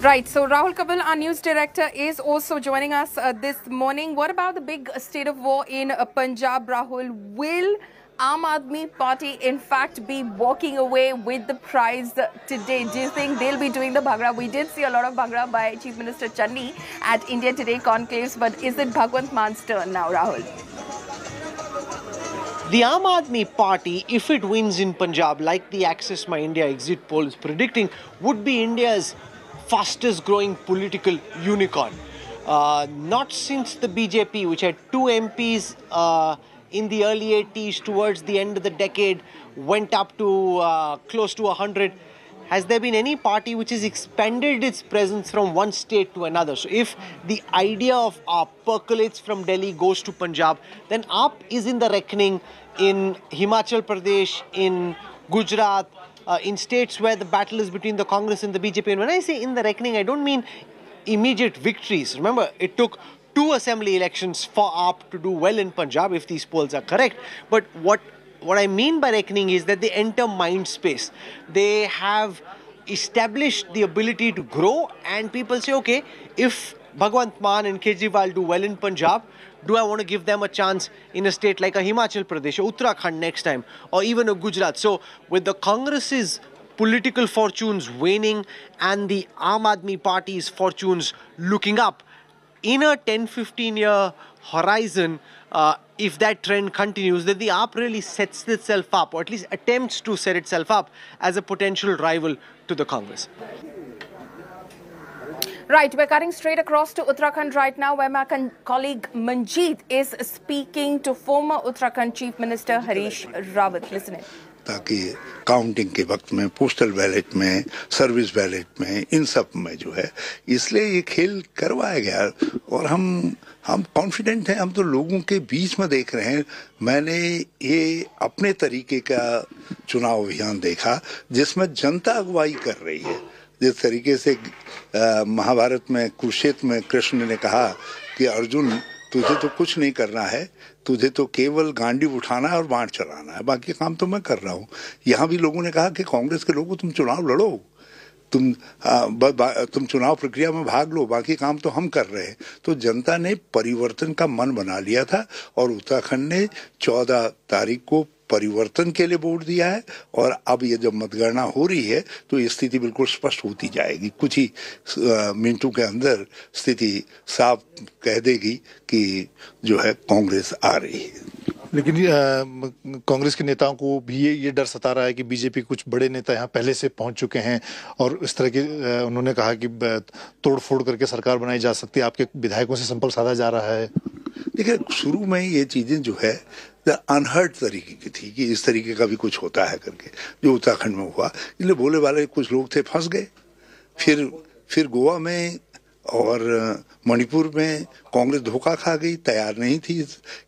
Right, so Rahul Kabul, our news director, is also joining us this morning. What about the big state of war in Punjab, Rahul? Will Aam Aadmi Party, in fact, be walking away with the prize today? Do you think they'll be doing the Bhangra? We did see a lot of Bhangra by Chief Minister Channi at India Today conclaves, but is it Bhagwant Man's turn now, Rahul? The Aam Aadmi Party, if it wins in Punjab, like the Access My India exit poll is predicting, would be India's fastest growing political unicorn. Not since the BJP, which had 2 MPs in the early 80s, towards the end of the decade, went up to close to 100. Has there been any party which has expanded its presence from one state to another? So if the idea of AAP percolates from Delhi, goes to Punjab, then AAP is in the reckoning in Himachal Pradesh, in Gujarat, in states where the battle is between the Congress and the BJP. And when I say in the reckoning, I don't mean immediate victories. Remember, it took 2 assembly elections for AAP to do well in Punjab, if these polls are correct. But what I mean by reckoning is that they enter mind space. They have established the ability to grow, and people say, okay, if Bhagwant Mann and Kejriwal do well in Punjab, do I want to give them a chance in a state like a Himachal Pradesh or Uttarakhand next time, or even a Gujarat? So with the Congress's political fortunes waning and the Aam Aadmi Party's fortunes looking up, in a 10-15 year horizon, if that trend continues, then the AAP really sets itself up, or at least attempts to set itself up as a potential rival to the Congress. Right, we're cutting straight across to Uttarakhand right now, where my colleague Manjeet is speaking to former Uttarakhand Chief Minister Harish Rawat. Listen in. ताकि counting के वक्त में postal ballot में, service ballot में, इन सब में जो है, इसलिए ये खेल करवाया गया। और हम कॉन्फिडेंट हैं। हम तो लोगों के बीच में देख रहे हैं। मैंने ये अपने तरीके का चुनाव अभियान देखा जिसमें जनता अगुवाई कर रही है। जिस तरीके से महाभारत में कुरुक्षेत्र में कृष्ण ने कहा कि अर्जुन, तुझे तो कुछ नहीं करना है, तुझे तो केवल गांडी उठाना है और बाण चलाना है, बाकी काम तो मैं कर रहा हूँ। यहाँ भी लोगों ने कहा कि कांग्रेस के लोगों, तुम चुनाव लड़ो, तुम चुनाव प्रक्रिया में भाग लो, बाकी काम तो हम कर रहे हैं। तो जनता ने परिवर्तन का मन बना लिया था और उत्तराखंड ने 14 तारीख को परिवर्तन के लिए वोट दिया है। और अब ये जब मतगणना हो रही है तो ये स्थिति बिल्कुल स्पष्ट होती जाएगी। कुछ ही मिनटों के अंदर स्थिति साफ कह देगी कि जो है कांग्रेस आ रही है। लेकिन कांग्रेस के नेताओं को भी ये डर सता रहा है कि बीजेपी कुछ बड़े नेता यहाँ पहले से पहुंच चुके हैं और इस तरह के उन्होंने कहा कि तोड़फोड़ करके सरकार बनाई जा सकती है। आपके विधायकों से संपर्क साधा जा रहा है। देखिए, शुरू में ये चीजें जो है अनहर्ड तरीके की थी कि इस तरीके का भी कुछ होता है करके, जो उत्तराखंड में हुआ। इसलिए बोले वाले कुछ लोग थे, फंस गए। फिर गोवा में और मणिपुर में कांग्रेस धोखा खा गई, तैयार नहीं थी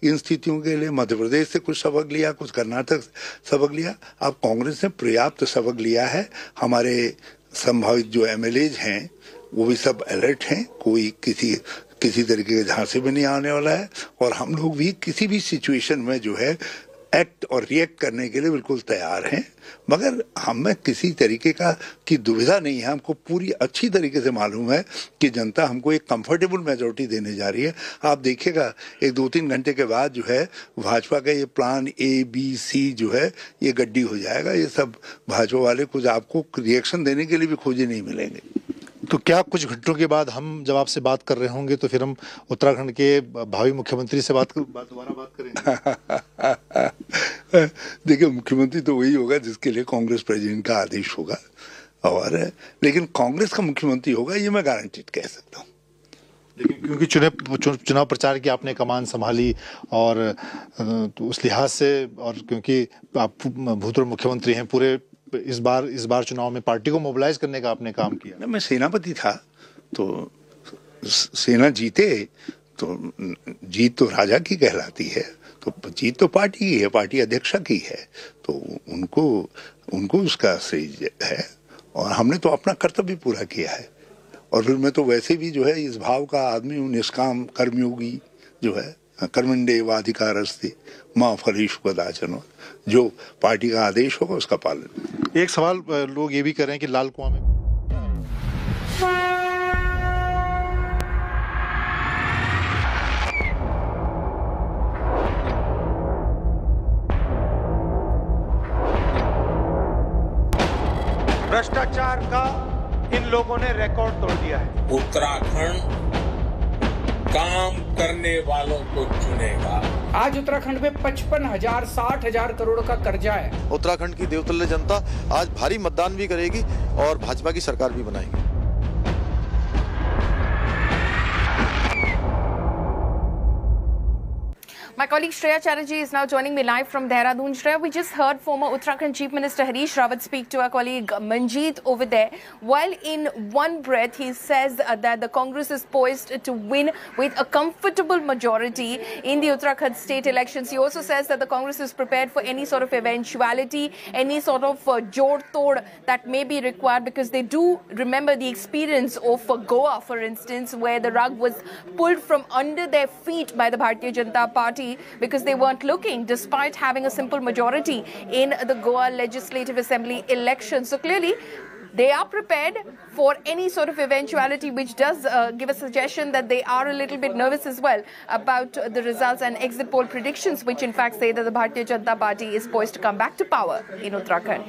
इन स्थितियों के लिए। मध्य प्रदेश से कुछ सबक लिया, कुछ कर्नाटक सबक लिया। अब कांग्रेस ने पर्याप्त सबक लिया है। हमारे संभावित जो एमएलएज हैं वो भी सब अलर्ट हैं। कोई किसी तरीके के झांसे में नहीं आने वाला है। और हम लोग भी किसी भी सिचुएशन में जो है एक्ट और रिएक्ट करने के लिए बिल्कुल तैयार हैं। मगर हमें किसी तरीके की दुविधा नहीं है। हमको पूरी अच्छी तरीके से मालूम है कि जनता हमको एक कंफर्टेबल मेजॉरिटी देने जा रही है। आप देखिएगा, एक 2-3 घंटे के बाद जो है भाजपा का ये प्लान ABC जो है ये गड्डी हो जाएगा। ये सब भाजपा वाले कुछ आपको रिएक्शन देने के लिए भी खोजे नहीं मिलेंगे। तो क्या कुछ घंटों के बाद हम जब आपसे बात कर रहे होंगे तो फिर हम उत्तराखंड के भावी मुख्यमंत्री से दोबारा बात करेंगे? देखिए, मुख्यमंत्री तो वही होगा जिसके लिए कांग्रेस प्रेसिडेंट का आदेश होगा। और लेकिन कांग्रेस का मुख्यमंत्री होगा, ये मैं गारंटीड कह सकता हूँ। लेकिन क्योंकि चुनाव प्रचार की आपने कमान संभाली और तो उस लिहाज से, और क्योंकि आप भूतपूर्व मुख्यमंत्री हैं, पूरे इस बार चुनाव में पार्टी को मोबिलाइज करने का आपने काम किया। मैं सेनापति था, तो सेना जीते तो जीत तो राजा की कहलाती है, तो जीत तो पार्टी की है, पार्टी अध्यक्षा की है। तो उनको उसका श्रेय है और हमने तो अपना कर्तव्य पूरा किया है। और फिर मैं तो वैसे भी जो है इस भाव का आदमी हूँ, निष्काम कर्मयोगी जो है, कर्मण्येवाधिकारस्ते मा फलेषु कदाचन। जो पार्टी का आदेश होगा उसका पालन। एक सवाल लोग ये भी कर रहे हैं कि लालकुआ में भ्रष्टाचार का इन लोगों ने रिकॉर्ड तोड़ दिया है। उत्तराखंड काम करने वालों को चुनेगा। आज उत्तराखंड में 55,000 60,000 करोड़ का कर्जा है। उत्तराखंड की देवतुल्य जनता आज भारी मतदान भी करेगी और भाजपा की सरकार भी बनाएगी। My colleague Shreya Chatterjee is now joining me live from Dehradun. Shreya, we just heard former Uttarakhand Chief Minister Harish Rawat speak to our colleague Manjeet over there. While in one breath he says that the Congress is poised to win with a comfortable majority in the Uttarakhand state elections. He also says that the Congress is prepared for any sort of eventuality, any sort of jod-tod that may be required, because they do remember the experience of Goa, for instance, where the rug was pulled from under their feet by the Bharatiya Janata Party because they weren't looking, despite having a simple majority in the Goa Legislative Assembly election. So clearly, they are prepared for any sort of eventuality, which does give a suggestion that they are a little bit nervous as well about the results and exit poll predictions, which in fact say that the Bharatiya Janata Party is poised to come back to power in Uttarakhand.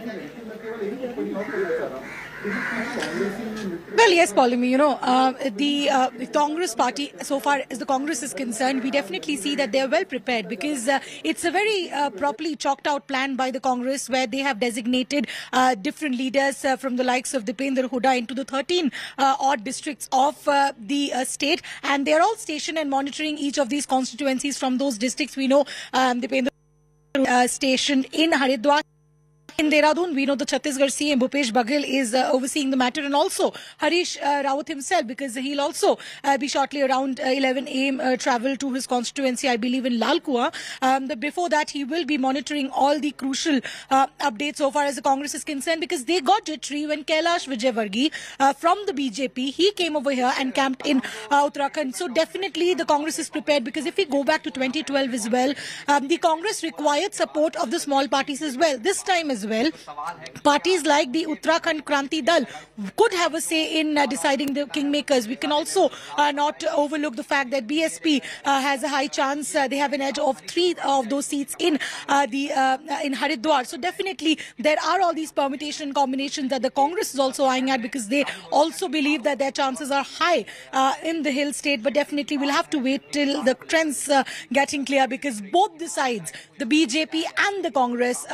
Well, yes, Paulimi, the Congress party, so far as the Congress is concerned, we definitely see that they are well prepared, because it's a very properly chalked out plan by the Congress, where they have designated different leaders from the likes of Dipender Hooda into the 13 odd districts of the state, and they are all stationed and monitoring each of these constituencies from those districts. We know Dipender stationed in Haridwar. In Dehradun, we know the Chhattisgarh CM Bhupesh Baghel is overseeing the matter, and also Harish Rawat himself, because he'll also be shortly around 11 a.m. Travel to his constituency, I believe in Lalkuwa. But before that, he will be monitoring all the crucial updates so far as the Congress is concerned, because they got jittery when Kailash Vijayvargiya from the BJP, he came over here and camped in Uttarakhand. So definitely the Congress is prepared, because if we go back to 2012 as well, the Congress required support of the small parties as well. This time as well, parties like the Uttarakhand Kranti Dal could have a say in deciding the kingmakers. We can also not overlook the fact that BSP has a high chance. They have an edge of 3 of those seats in Haridwar. So definitely there are all these permutation and combinations that the Congress is also eyeing at, because they also believe that their chances are high in the hill state. But definitely we'll have to wait till the trends getting clear, because both the sides, the BJP and the Congress,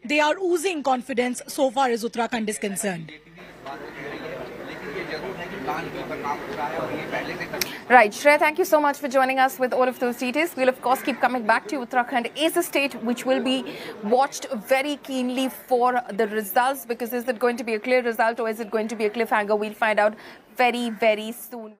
they are oozing confidence so far as Uttarakhand is concerned. Right, Shreya, thank you so much for joining us with all of those details. We'll of course keep coming back to you. Uttarakhand is a state which will be watched very keenly for the results, because is it going to be a clear result or is it going to be a cliffhanger? We'll find out very, very soon.